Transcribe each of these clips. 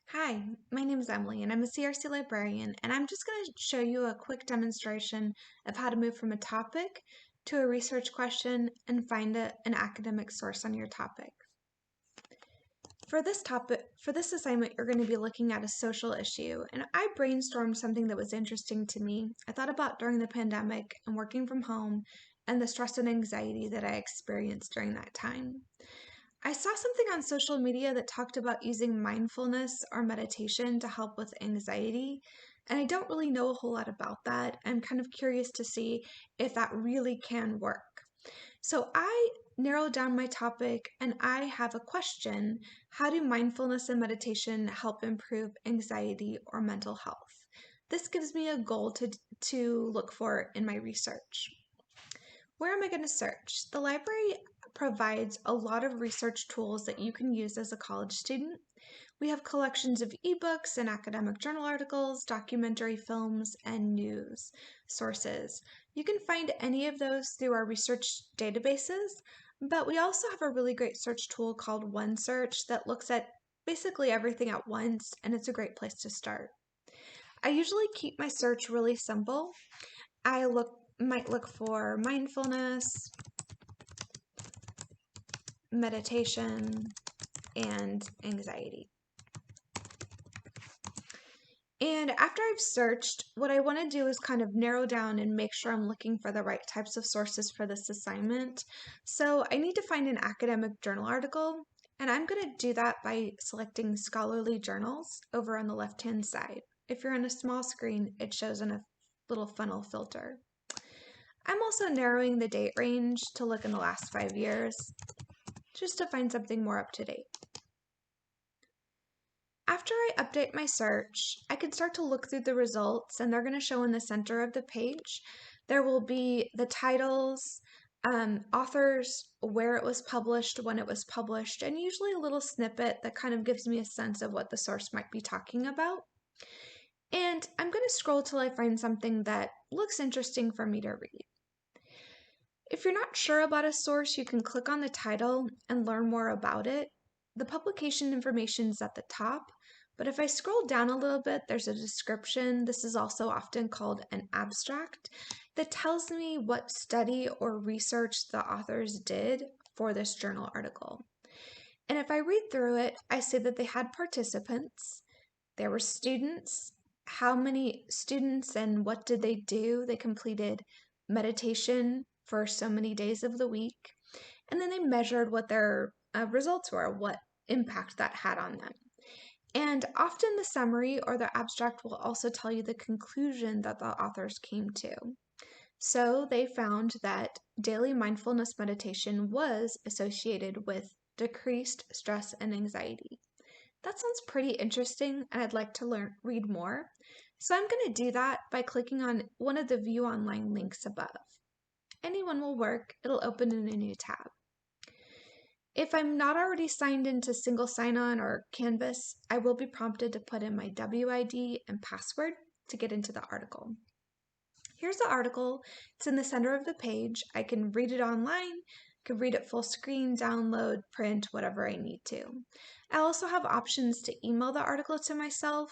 Hi, my name is Emily and I'm a CRC librarian, and I'm just going to show you a quick demonstration of how to move from a topic to a research question and find an academic source on your topic. For this assignment, you're going to be looking at a social issue, and I brainstormed something that was interesting to me. I thought about during the pandemic and working from home and the stress and anxiety that I experienced during that time. I saw something on social media that talked about using mindfulness or meditation to help with anxiety, and I don't really know a whole lot about that. I'm kind of curious to see if that really can work. So I narrowed down my topic and I have a question. How do mindfulness and meditation help improve anxiety or mental health? This gives me a goal to look for in my research. Where am I going to search? The library provides a lot of research tools that you can use as a college student. We have collections of ebooks and academic journal articles, documentary films, and news sources. You can find any of those through our research databases, but we also have a really great search tool called OneSearch that looks at basically everything at once, and it's a great place to start. I usually keep my search really simple. I might look for mindfulness, meditation, and anxiety. And after I've searched, what I want to do is kind of narrow down and make sure I'm looking for the right types of sources for this assignment. So I need to find an academic journal article, and I'm going to do that by selecting scholarly journals over on the left-hand side. If you're on a small screen, it shows in a little funnel filter. I'm also narrowing the date range to look in the last 5 years, just to find something more up to date. After I update my search, I can start to look through the results, and they're going to show in the center of the page. There will be the titles, authors, where it was published, when it was published, and usually a little snippet that kind of gives me a sense of what the source might be talking about. And I'm going to scroll till I find something that looks interesting for me to read. If you're not sure about a source, you can click on the title and learn more about it. The publication information is at the top, but if I scroll down a little bit, there's a description. This is also often called an abstract that tells me what study or research the authors did for this journal article. And if I read through it, I see that they had participants, there were students, how many students and what did they do? They completed meditation for so many days of the week, and then they measured what their results were, what impact that had on them. And often the summary or the abstract will also tell you the conclusion that the authors came to. So they found that daily mindfulness meditation was associated with decreased stress and anxiety. That sounds pretty interesting, and I'd like to read more. So I'm going to do that by clicking on one of the View Online links above. Anyone will work. It'll open in a new tab. If I'm not already signed into Single Sign-On or Canvas, I will be prompted to put in my WID and password to get into the article. Here's the article. It's in the center of the page. I can read it online, can read it full screen, download, print, whatever I need to. I also have options to email the article to myself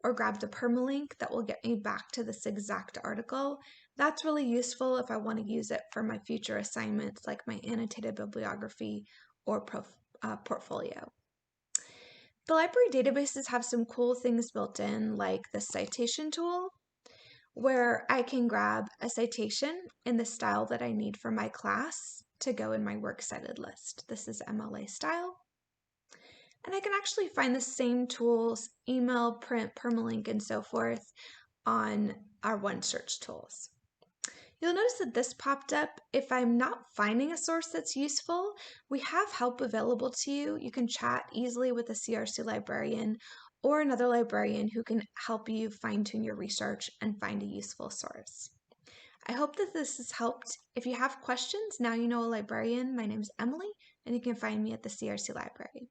or grab the permalink that will get me back to this exact article. That's really useful if I want to use it for my future assignments like my annotated bibliography or portfolio. The library databases have some cool things built in, like the citation tool, where I can grab a citation in the style that I need for my class to go in my works cited list. This is MLA style. And I can actually find the same tools, email, print, permalink, and so forth on our OneSearch tools. You'll notice that this popped up. If I'm not finding a source that's useful, we have help available to you. You can chat easily with a CRC librarian or another librarian who can help you fine-tune your research and find a useful source. I hope that this has helped. If you have questions, now you know a librarian. My name is Emily, and you can find me at the CRC library.